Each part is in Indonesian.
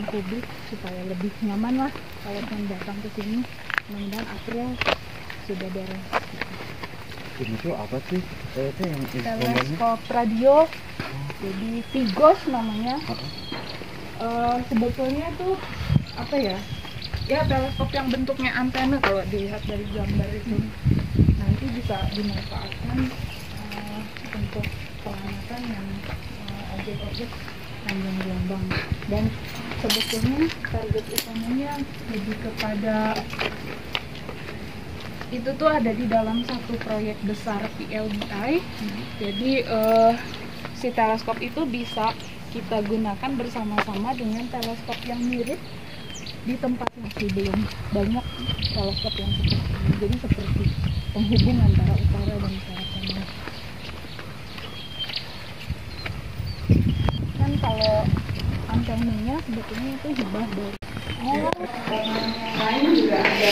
publik supaya lebih nyaman lah kalau yang datang ke sini. Mudah-mudahan April sudah beres. Ini tuh apa sih? Itu yang instrumennya? Teleskop radio, jadi Tigos namanya. Sebetulnya tuh apa ya? Ya teleskop yang bentuknya antena kalau dilihat dari gambar itu. Nanti bisa dimanfaatkan untuk pengamatan yang objek-objek panjang gelombang. Dan sebetulnya target utamanya lebih kepada itu tuh ada di dalam satu proyek besar PLBI. Jadi si teleskop itu bisa kita gunakan bersama-sama dengan teleskop yang mirip di tempat masih belum banyak teleskop yang seperti ini. Jadi seperti penghubung antara utara dan selatan. Kan kalau antenanya sebetulnya itu hibah dari lain juga ada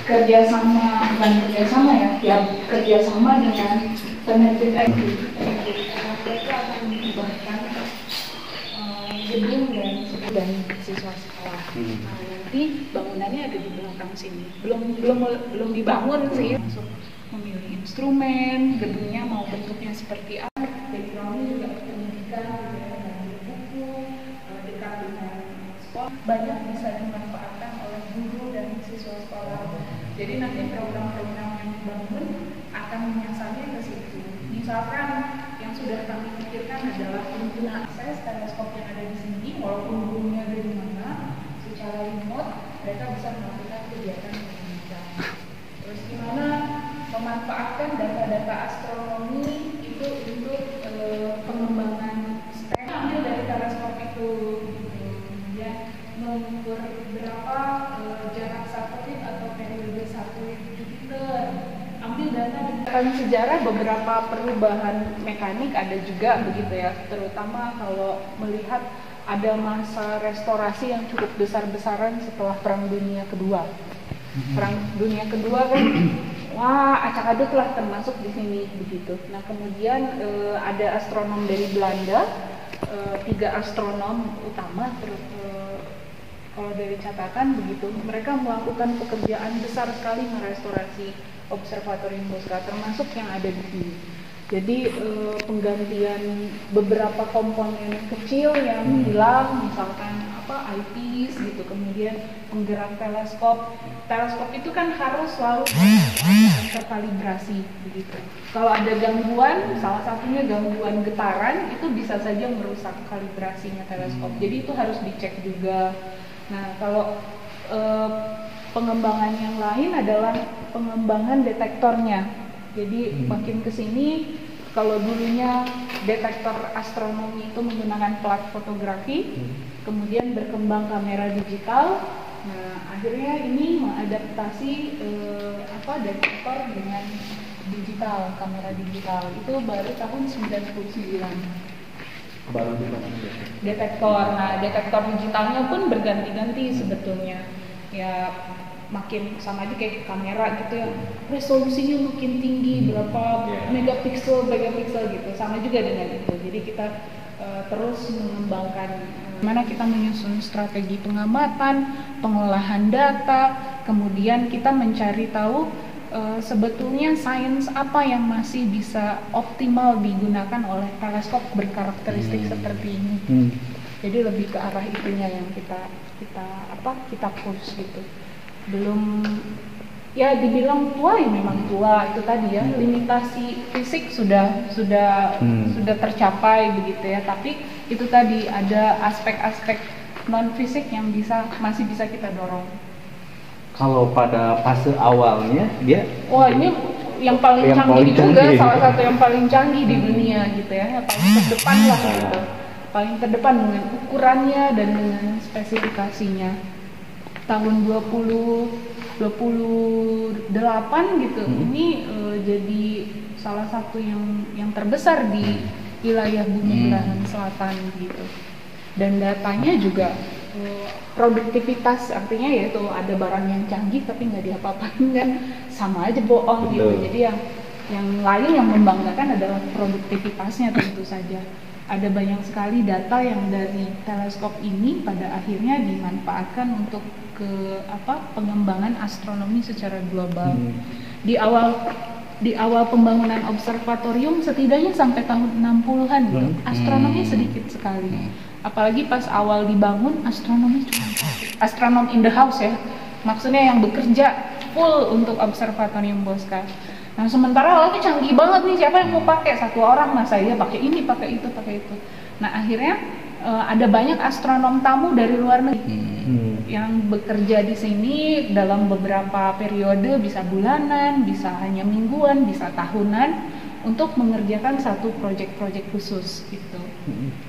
kerjasama, bukan kerjasama ya kerjasama dengan penerbit IT. Mereka akan menghibahkan gedung dan siswa sekolah. Nah, nanti bangunannya ada di belakang sini. Belum dibangun sih. Masuk memilih instrumen, gedungnya mau bentuknya seperti apa. Backgroundnya juga pendidikan, buku, dekat dengan sekolah. Banyak bisa dimanfaatkan oleh guru dan siswa sekolah. Jadi nanti program-program yang dibangun akan menyasarnya ke situ. Misalkan yang sudah kami pikirkan adalah pengguna akses teleskop yang ada di sini, walaupun gurunya ada di mana, secara remote mereka bisa melakukan kegiatan pendidikan. Terus gimana memanfaatkan data-data astronomi itu untuk pengembangan STEM, ambil dari teleskop itu, kemudian mengukur berapa jarak satelit atau periode satelit Jupiter. Ambil data dari sejarah beberapa perubahan mekanik ada juga begitu ya, terutama kalau melihat ada masa restorasi yang cukup besar-besaran setelah Perang Dunia Kedua. Perang Dunia Kedua kan, wah acak-aduk lah termasuk di sini begitu. Nah kemudian ada astronom dari Belanda, 3 astronom utama kalau dari catatan begitu, mereka melakukan pekerjaan besar sekali merestorasi observatorium Bosca, termasuk yang ada di sini. Jadi penggantian beberapa komponen kecil yang hilang, misalkan eyepiece gitu, kemudian penggerak teleskop. Teleskop itu kan harus selalu terkalibrasi begitu. Kalau ada gangguan, salah satunya gangguan getaran, itu bisa saja merusak kalibrasinya teleskop. Jadi itu harus dicek juga. Nah, kalau pengembangan yang lain adalah pengembangan detektornya. Jadi makin ke sini, kalau dulunya detektor astronomi itu menggunakan plat fotografi, kemudian berkembang kamera digital. Nah, akhirnya ini mengadaptasi detektor dengan digital, kamera digital. Itu baru tahun 99. Baru dibangun Detektor. Nah, detektor digitalnya pun berganti-ganti sebetulnya. Ya makin sama aja kayak kamera gitu ya, resolusinya makin tinggi, berapa megapiksel gitu, sama juga dengan itu. Jadi kita terus mengembangkan gimana kita menyusun strategi pengamatan, pengolahan data, kemudian kita mencari tahu sebetulnya sains apa yang masih bisa optimal digunakan oleh teleskop berkarakteristik seperti ini. Jadi lebih ke arah itunya yang kita push gitu. Belum ya dibilang tua ya memang tua, itu tadi ya, limitasi fisik sudah tercapai begitu ya, tapi itu tadi ada aspek-aspek non fisik yang masih bisa kita dorong. Kalau pada fase awalnya dia ini yang paling canggih juga, salah satu yang paling canggih di dunia gitu ya, yang paling terdepan lah gitu. Paling terdepan dengan ukurannya dan dengan spesifikasinya. Tahun 2028 gitu, ini jadi salah satu yang terbesar di wilayah bumi belahan selatan gitu. Dan datanya juga produktivitas, artinya yaitu ada barang yang canggih tapi nggak diapa-apain kan, sama aja bohong gitu. Jadi yang lain yang membanggakan adalah produktivitasnya tentu saja. ada banyak sekali data yang dari teleskop ini pada akhirnya dimanfaatkan untuk pengembangan astronomi secara global. Di awal pembangunan observatorium setidaknya sampai tahun 60-an gitu. Astronomi sedikit sekali. Apalagi pas awal dibangun astronomi cuma astronom in the house ya. Maksudnya yang bekerja full untuk observatorium Bosca. Nah, sementara lagi canggih banget nih, siapa yang mau pakai? Satu orang masa dia pakai ini, pakai itu, pakai itu. Nah, akhirnya ada banyak astronom tamu dari luar negeri yang bekerja di sini dalam beberapa periode, bisa bulanan, bisa hanya mingguan, bisa tahunan, untuk mengerjakan satu proyek-proyek khusus gitu.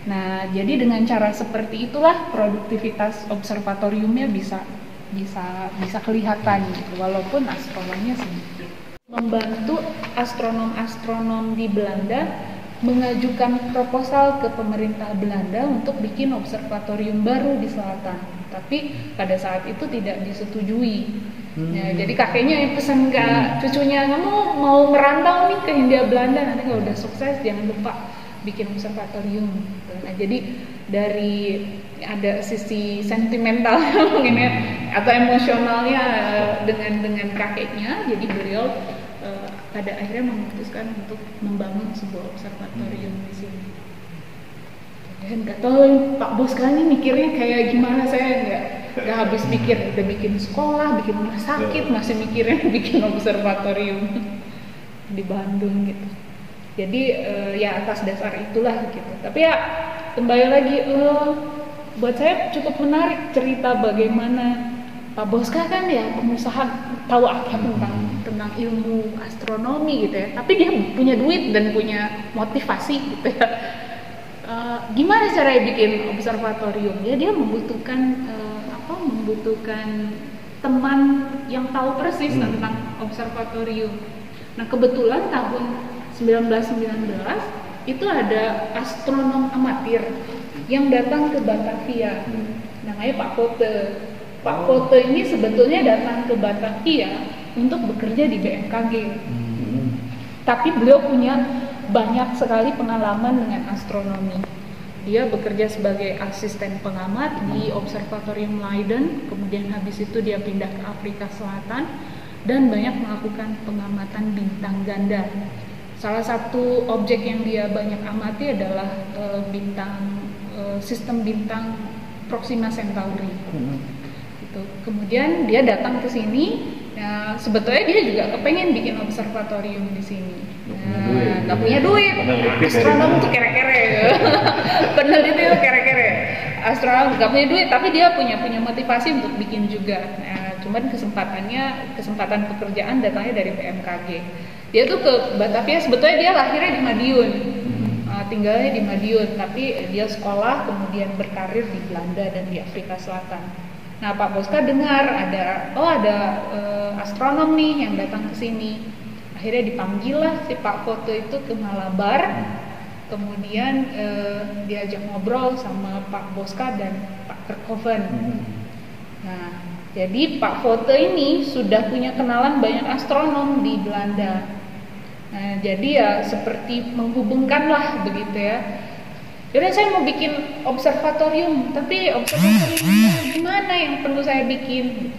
Nah, jadi dengan cara seperti itulah produktivitas observatoriumnya bisa kelihatan gitu, walaupun astronomnya sedikit. Membantu astronom-astronom di Belanda mengajukan proposal ke pemerintah Belanda untuk bikin observatorium baru di selatan, tapi pada saat itu tidak disetujui. Ya, jadi kakeknya yang pesan ke cucunya, kamu mau merantau nih ke Hindia Belanda, nanti kalau udah sukses jangan lupa bikin observatorium. Nah, jadi dari ada sisi sentimental mungkin ya, atau emosionalnya dengan kakeknya, jadi beliau pada akhirnya memutuskan untuk membangun sebuah observatorium di sini. Dan nggak tahu Pak Bos kan ini mikirnya kayak gimana, saya nggak habis pikir, udah bikin sekolah, bikin rumah sakit, masih mikirnya bikin observatorium di Bandung gitu. Jadi ya atas dasar itulah gitu. Tapi ya kembali lagi, buat saya cukup menarik cerita bagaimana Pak Bosca kan ya pengusaha, tahu apa tentang ilmu astronomi gitu ya. Tapi dia punya duit dan punya motivasi gitu ya. Gimana caranya bikin observatorium? Ya dia membutuhkan membutuhkan teman yang tahu persis tentang observatorium. Nah, kebetulan tahun 1919 itu ada astronom amatir yang datang ke Batavia, namanya Pak Voete. Pak Voete ini sebetulnya datang ke Batavia untuk bekerja di BMKG, tapi beliau punya banyak sekali pengalaman dengan astronomi. Dia bekerja sebagai asisten pengamat di Observatorium Leiden, kemudian habis itu dia pindah ke Afrika Selatan dan banyak melakukan pengamatan bintang ganda. Salah satu objek yang dia banyak amati adalah sistem bintang Proxima Centauri. Gitu. Kemudian dia datang ke sini. Ya, sebetulnya dia juga kepengen bikin observatorium di sini. Nggak punya duit. Astronom tuh kere-kere. Peneliti tuh kere-kere. Astronom nggak punya duit, tapi dia punya motivasi untuk bikin juga. Cuman kesempatan pekerjaan datangnya dari BMKG. Dia tuh ke Batavia, sebetulnya dia lahirnya di Madiun, tinggalnya di Madiun, tapi dia sekolah kemudian berkarir di Belanda dan di Afrika Selatan. Nah, Pak Bosca dengar ada astronom nih yang datang ke sini. Akhirnya dipanggil lah si Pak Voete itu ke Malabar. Kemudian diajak ngobrol sama Pak Bosca dan Pak Kerkhoven. Nah, jadi Pak Voete ini sudah punya kenalan banyak astronom di Belanda. Nah, jadi ya seperti menghubungkan lah begitu ya. Jadi saya mau bikin observatorium, tapi observatorium gimana yang perlu saya bikin?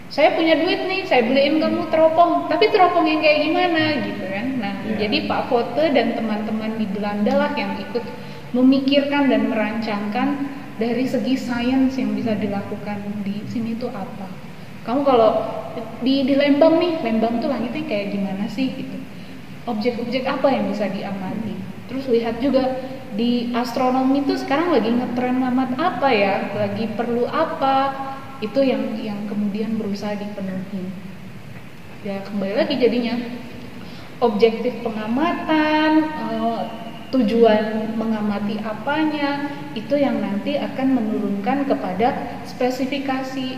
Saya punya duit nih, saya beliin kamu teropong, tapi teropong yang kayak gimana gitu kan? Nah, jadi Pak Voete dan teman-teman di Belanda lah yang ikut memikirkan dan merancangkan dari segi sains yang bisa dilakukan di sini tuh apa. Kamu kalau di Lembang nih, Lembang tuh langitnya kayak gimana sih gitu? Objek-objek apa yang bisa diamati? Terus lihat juga di astronomi itu sekarang lagi ngetren amat apa ya, lagi perlu apa, itu yang kemudian berusaha dipenuhi. Ya kembali lagi jadinya objektif pengamatan, tujuan mengamati apanya, itu yang nanti akan menurunkan kepada spesifikasi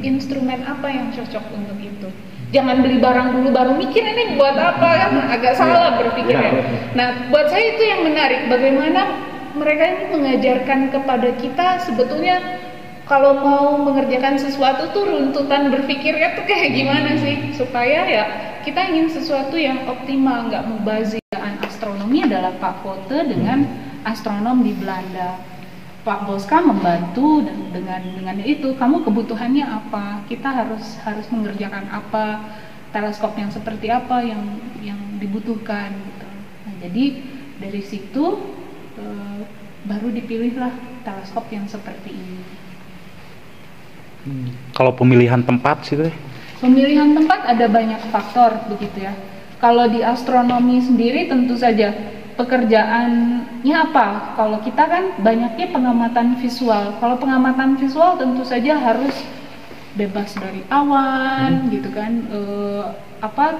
instrumen apa yang cocok untuk itu. Jangan beli barang dulu baru mikir ini buat apa, kan agak salah berpikirnya. Nah, buat saya itu yang menarik, bagaimana mereka ini mengajarkan kepada kita sebetulnya kalau mau mengerjakan sesuatu tuh runtutan berpikirnya tuh kayak gimana sih, supaya ya kita ingin sesuatu yang optimal, nggak mubazir. Astronomi adalah Pak Voete dengan astronom di Belanda. Pak Boska membantu dengan itu, kamu kebutuhannya apa, kita harus mengerjakan apa, teleskop yang seperti apa yang dibutuhkan gitu. Nah, jadi dari situ baru dipilihlah teleskop yang seperti ini. Kalau pemilihan tempat sih teh? Pemilihan tempat ada banyak faktor begitu ya. Kalau di astronomi sendiri tentu saja pekerjaannya apa? Kalau kita kan banyaknya pengamatan visual. Kalau pengamatan visual tentu saja harus bebas dari awan, gitu kan?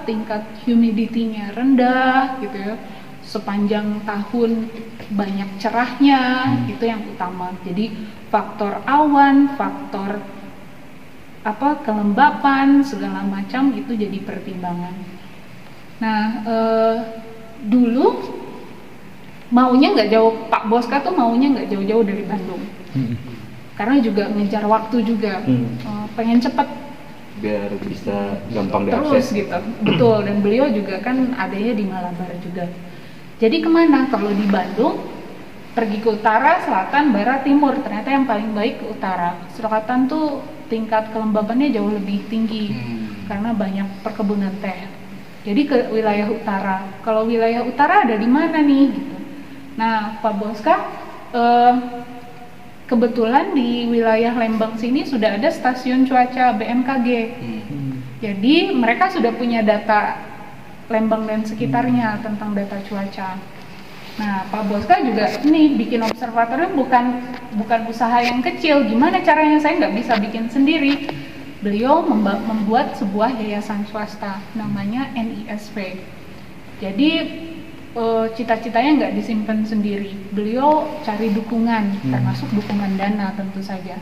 Tingkat humidity-nya rendah, gitu ya. Sepanjang tahun banyak cerahnya, itu yang utama. Jadi faktor awan, faktor kelembapan segala macam itu jadi pertimbangan. Nah, dulu maunya nggak jauh, Pak Boska tuh maunya nggak jauh-jauh dari Bandung, karena juga ngejar waktu juga, pengen cepet biar bisa gampang terus diakses gitu, betul. Dan beliau juga kan adanya di Malabar juga. Jadi kemana? Kalau di Bandung pergi ke utara, selatan, barat, timur. Ternyata yang paling baik ke utara. Selatan tuh tingkat kelembabannya jauh lebih tinggi karena banyak perkebunan teh. Jadi ke wilayah utara. Kalau wilayah utara ada di mana nih? Gitu. Nah, Pak Boska kebetulan di wilayah Lembang sini sudah ada stasiun cuaca BMKG. Jadi mereka sudah punya data Lembang dan sekitarnya tentang data cuaca. Nah, Pak Boska juga nih bikin observatorium bukan usaha yang kecil. Gimana caranya? Saya nggak bisa bikin sendiri. Beliau membuat sebuah yayasan swasta namanya NISP. Jadi cita-citanya nggak disimpan sendiri. Beliau cari dukungan, termasuk dukungan dana tentu saja.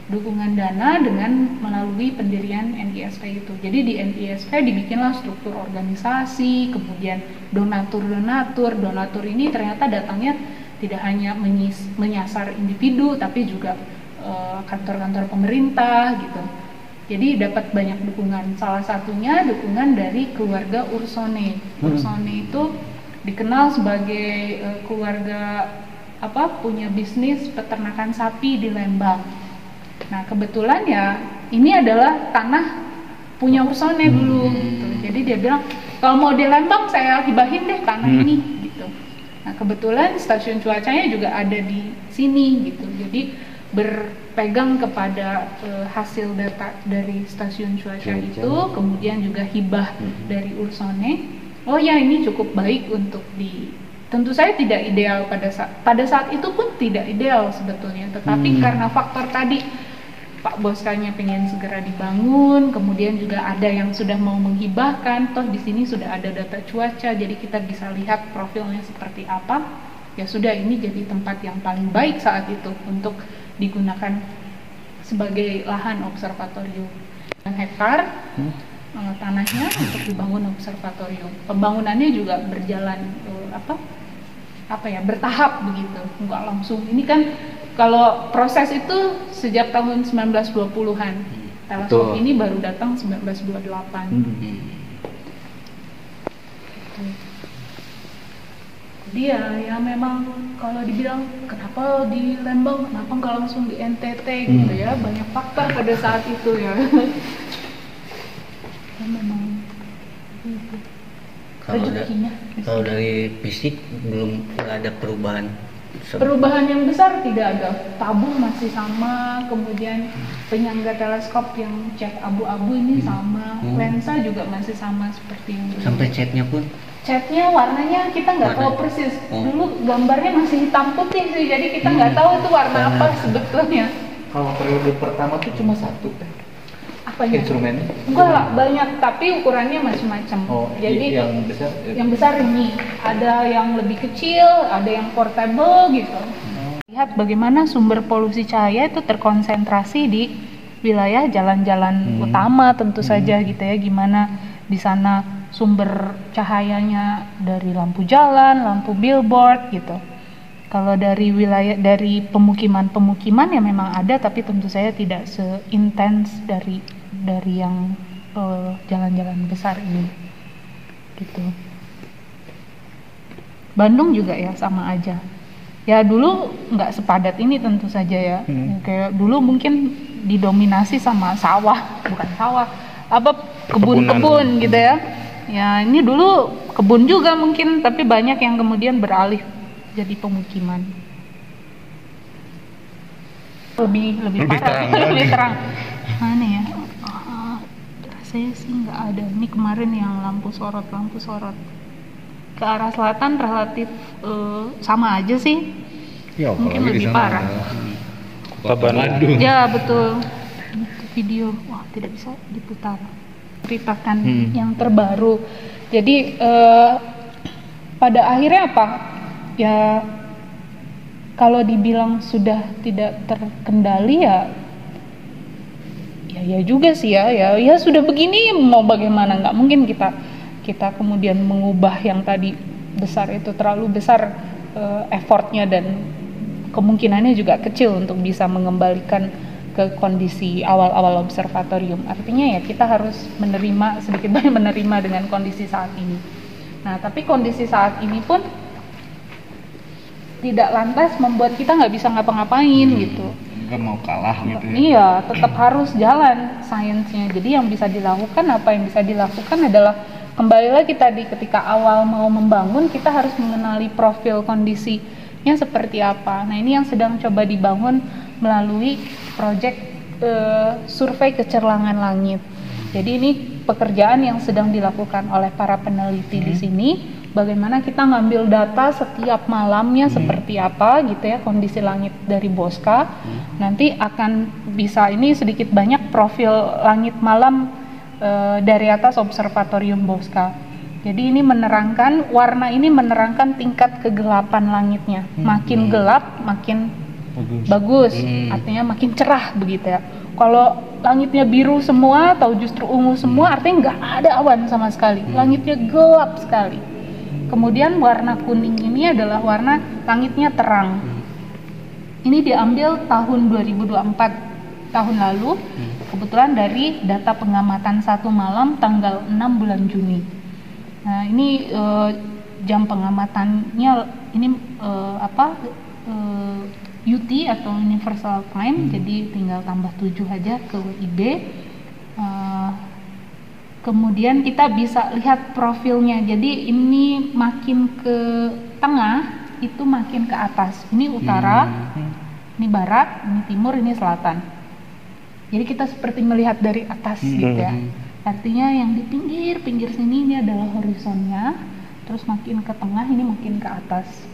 Dukungan dana dengan melalui pendirian NISP itu. Jadi di NISP dibikinlah struktur organisasi, kemudian donatur. Donatur ini ternyata datangnya tidak hanya menyasar individu, tapi juga kantor-kantor pemerintah gitu. Jadi dapat banyak dukungan. Salah satunya dukungan dari keluarga Ursone. Ursone itu dikenal sebagai keluarga punya bisnis peternakan sapi di Lembang. Nah, kebetulan ya ini adalah tanah punya Ursone dulu gitu. Jadi dia bilang kalau mau di Lembang saya hibahin deh tanah ini gitu. Nah, kebetulan stasiun cuacanya juga ada di sini gitu. Jadi berpegang kepada hasil data dari stasiun cuaca itu, kemudian juga hibah dari Ursone. Oh ya, ini cukup baik untuk tentu saya tidak ideal pada saat itu pun tidak ideal sebetulnya, tetapi karena faktor tadi Pak Boskanya pengen segera dibangun, kemudian juga ada yang sudah mau menghibahkan, toh di sini sudah ada data cuaca, jadi kita bisa lihat profilnya seperti apa. Ya sudah, ini jadi tempat yang paling baik saat itu untuk digunakan sebagai lahan observatorium. Hektar tanahnya untuk dibangun observatorium. Pembangunannya juga berjalan bertahap begitu, nggak langsung. Ini kan kalau proses itu sejak tahun 1920-an. Teleskop ini baru datang 1928. Jadi ya memang kalau dibilang kenapa di Lembang, kenapa nggak langsung di NTT gitu ya, banyak faktor pada saat itu ya. Memang rezekinya. Kalau dari fisik belum ada perubahan. Perubahan yang besar tidak ada. Tabung masih sama, kemudian penyangga teleskop yang cat abu-abu ini sama, lensa juga masih sama seperti yang dulu. Sampai catnya pun? Catnya warnanya kita nggak tahu persis. Dulu gambarnya masih hitam putih sih, jadi kita nggak tahu itu warna apa sebetulnya. Kalau periode pertama tuh cuma satu Apanya? instrumennya? Enggak lah, banyak, tapi ukurannya macam-macam. Jadi yang besar ini, ada yang lebih kecil, ada yang portable gitu. Lihat bagaimana sumber polusi cahaya itu terkonsentrasi di wilayah jalan-jalan utama tentu saja gitu ya. Gimana di sana sumber cahayanya dari lampu jalan, lampu billboard gitu. Kalau dari wilayah, dari pemukiman ya memang ada, tapi tentu saya tidak seintens dari yang jalan-jalan besar ini gitu. Bandung juga ya sama aja. Ya dulu nggak sepadat ini tentu saja ya. Kayak dulu mungkin didominasi sama sawah, bukan sawah, apa kebun-kebun gitu ya. Ya ini dulu kebun juga mungkin, tapi banyak yang kemudian beralih jadi pemukiman. Lebih parah, lebih terang. Mana ya? Rasanya sih nggak ada. Ini kemarin yang lampu sorot. Ke arah selatan relatif sama aja sih. Ya, Mungkin lebih parah. Kota Bandung. Ya betul. Itu video, wah tidak bisa diputar. Ceritakan yang terbaru. Jadi pada akhirnya apa? Ya kalau dibilang sudah tidak terkendali ya juga sih ya sudah begini mau bagaimana, nggak mungkin kita kemudian mengubah yang tadi besar itu terlalu besar effortnya dan kemungkinannya juga kecil untuk bisa mengembalikan ke kondisi awal-awal observatorium. Artinya ya kita harus menerima sedikit banyak menerima dengan kondisi saat ini. Nah tapi kondisi saat ini pun tidak lantas membuat kita nggak bisa ngapa-ngapain gitu. Nggak mau kalah gitu ya. Iya, tetap harus jalan sainsnya. Jadi yang bisa dilakukan, apa yang bisa dilakukan adalah kembali lagi tadi ketika awal mau membangun kita harus mengenali profil kondisinya seperti apa. Nah ini yang sedang coba dibangun melalui proyek survei kecerlangan langit. Jadi ini pekerjaan yang sedang dilakukan oleh para peneliti di sini. Bagaimana kita ngambil data setiap malamnya seperti apa gitu ya kondisi langit dari Bosca. Nanti akan bisa ini sedikit banyak profil langit malam dari atas observatorium Bosca. Jadi ini menerangkan, warna ini menerangkan tingkat kegelapan langitnya. Makin gelap makin bagus. Artinya makin cerah begitu ya. Kalau langitnya biru semua atau justru ungu semua artinya nggak ada awan sama sekali. Langitnya gelap sekali. Kemudian warna kuning ini adalah warna langitnya terang. Ini diambil tahun 2024 tahun lalu, kebetulan dari data pengamatan satu malam tanggal 6 bulan Juni. Nah ini jam pengamatannya ini UT atau Universal Time, jadi tinggal tambah 7 aja ke WIB. Kemudian kita bisa lihat profilnya. Jadi ini makin ke tengah itu makin ke atas. Ini utara, ini barat, ini timur, ini selatan. Jadi kita seperti melihat dari atas gitu ya. Artinya yang di pinggir sini ini adalah horizonnya, terus makin ke tengah ini makin ke atas.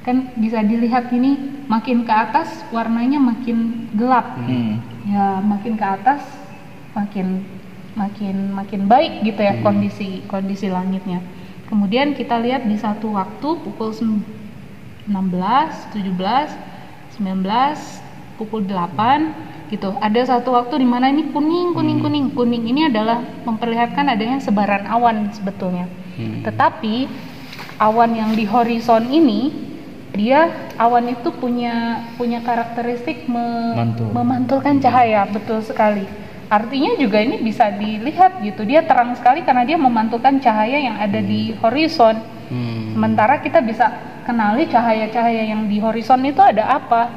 Kan bisa dilihat ini makin ke atas warnanya makin gelap. Ya makin ke atas makin baik gitu ya kondisi langitnya. Kemudian kita lihat di satu waktu pukul 16, 17, 19, pukul 8 gitu. Ada satu waktu di mana ini kuning ini adalah memperlihatkan adanya sebaran awan sebetulnya. Tetapi awan yang di horizon ini dia awan itu punya karakteristik memantulkan cahaya, betul sekali. Artinya juga ini bisa dilihat gitu, dia terang sekali karena dia memantulkan cahaya yang ada di horizon. Sementara kita bisa kenali cahaya-cahaya yang di horizon itu ada apa?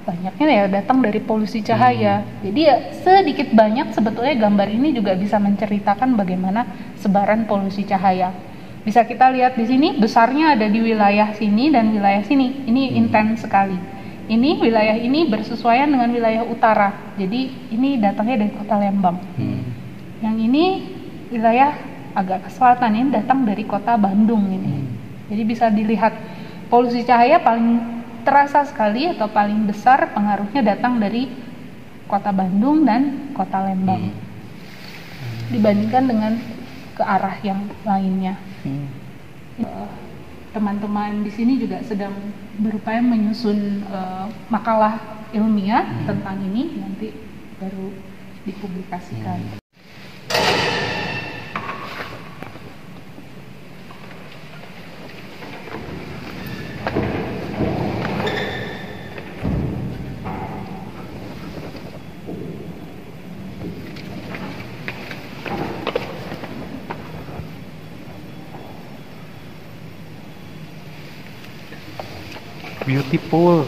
Banyaknya ya datang dari polusi cahaya. Jadi ya sedikit banyak sebetulnya gambar ini juga bisa menceritakan bagaimana sebaran polusi cahaya. Bisa kita lihat di sini besarnya ada di wilayah sini dan wilayah sini. Ini intens sekali. Ini wilayah ini bersesuaian dengan wilayah utara. Jadi ini datangnya dari kota Lembang. Yang ini wilayah agak ke selatan, ini datang dari kota Bandung ini. Jadi bisa dilihat polusi cahaya paling terasa sekali atau paling besar pengaruhnya datang dari kota Bandung dan kota Lembang. Dibandingkan dengan ke arah yang lainnya. Teman-teman di sini juga sedang berupaya menyusun makalah ilmiah tentang ini, nanti baru dipublikasikan. Beautiful.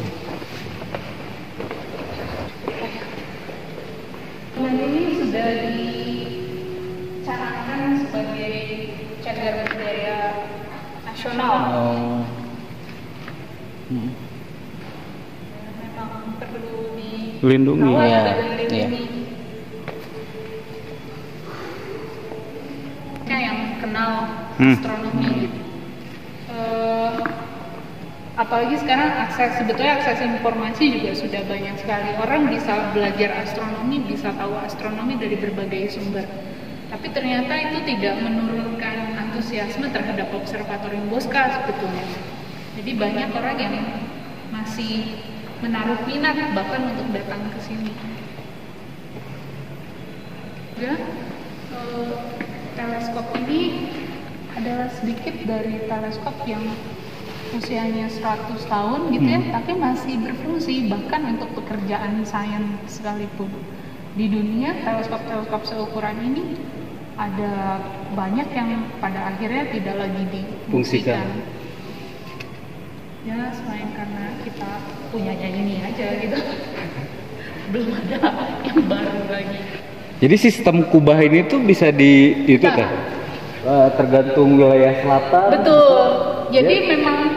Bulan ini sudah dicanangkan sebagai cagar budaya nasional. Oh. Memang perlu Lindungi. dirawat Iya, dan dilindungi. Yang kenal astronomi. Apalagi sekarang sebetulnya akses informasi juga sudah banyak sekali. Orang bisa belajar astronomi, bisa tahu astronomi dari berbagai sumber. Tapi ternyata itu tidak menurunkan antusiasme terhadap observatorium Bosca sebetulnya. Jadi banyak orang yang masih menaruh minat bahkan untuk datang ke sini. Ya, teleskop ini adalah sedikit dari teleskop yang usianya 100 tahun gitu ya, tapi masih berfungsi bahkan untuk pekerjaan sains sekalipun. Di dunia teleskop-teleskop seukuran ini ada banyak yang pada akhirnya tidak lagi difungsikan. Ya selain karena kita punyanya ini aja gitu, belum ada yang baru lagi. Jadi sistem kubah ini tuh bisa itu Nah. teh tergantung wilayah selatan. Betul. Jadi memang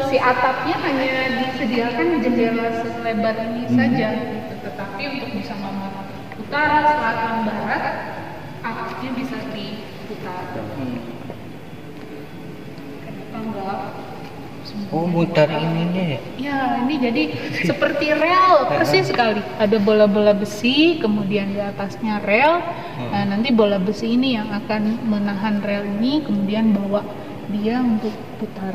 si atapnya hanya disediakan jendela selebar ini saja, gitu. Tetapi untuk bisa memotret utara, selatan, barat, atapnya bisa diputar. Kenapa enggak? Oh, mutar ininya ya? Ya, ini jadi seperti rel, persis sekali. Ada bola-bola besi, kemudian di atasnya rel. Nah, nanti bola besi ini yang akan menahan rel ini, kemudian bawa dia untuk putar.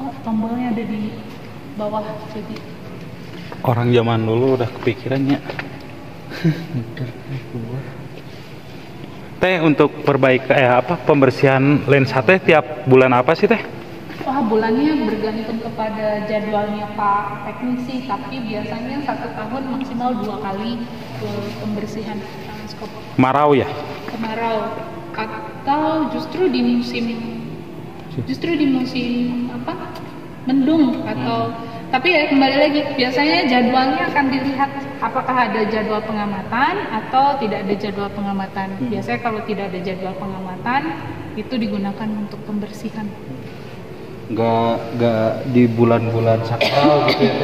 Oh, tombolnya ada di bawah, jadi Orang zaman dulu udah kepikirannya. Mutar keluar. Teh untuk pembersihan lensa teh tiap bulan apa sih teh? wah bulannya bergantung kepada jadwalnya Pak teknisi, tapi biasanya 1 tahun maksimal 2 kali pembersihan teleskop. Kemarau ya? Kemarau atau justru di musim mendung atau tapi ya kembali lagi biasanya jadwalnya akan dilihat apakah ada jadwal pengamatan atau tidak ada jadwal pengamatan. Biasanya kalau tidak ada jadwal pengamatan itu digunakan untuk pembersihan. Nggak di bulan-bulan sakral gitu ya?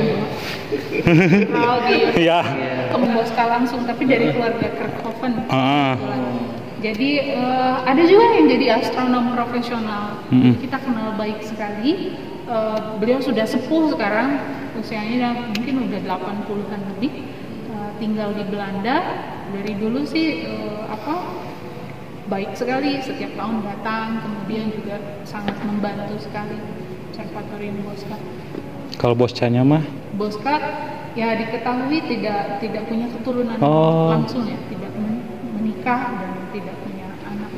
Kalau di Iya. ke Bosca langsung, tapi dari keluarga Kerkhoven. Jadi ada juga yang jadi astronom profesional. Kita kenal baik sekali. Beliau sudah sepuh sekarang, usianya mungkin udah 80-an lebih. Tinggal di Belanda. Dari dulu sih baik sekali, setiap tahun datang, kemudian juga sangat membantu sekali observatorium Bosca. Kalau Boscanya mah? Bosca ya diketahui tidak punya keturunan langsung ya, tidak menikah dan tidak punya anak.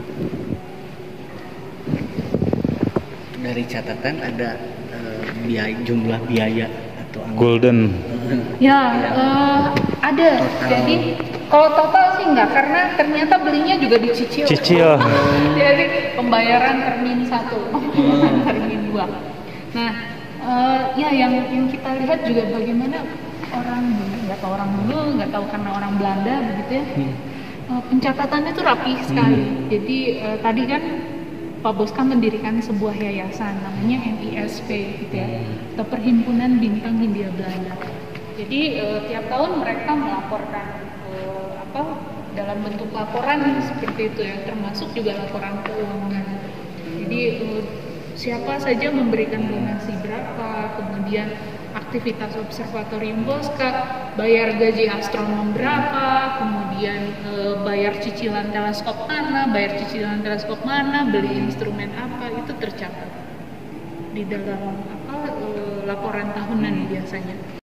Dari catatan ada jumlah biaya atau anggaran. Golden. Ya ada. Jadi kalau total sih enggak, karena ternyata belinya juga dicicil. Cicil. Jadi pembayaran termin 1, pembayaran termin 2. Nah, ya yang kita lihat juga bagaimana orang dulu, nggak tahu karena orang Belanda begitu ya. Pencatatannya itu rapi sekali. Jadi tadi kan Pak Bosca mendirikan sebuah yayasan namanya MISP gitu ya, atau Perhimpunan Bintang Hindia Belanda. Jadi tiap tahun mereka melaporkan dalam bentuk laporan seperti itu ya, termasuk juga laporan keuangan. Jadi siapa saja memberikan donasi berapa, kemudian aktivitas observatorium Bosca, bayar gaji astronom berapa, kemudian bayar cicilan teleskop mana, beli instrumen apa, itu tercatat di dalam laporan tahunan biasanya.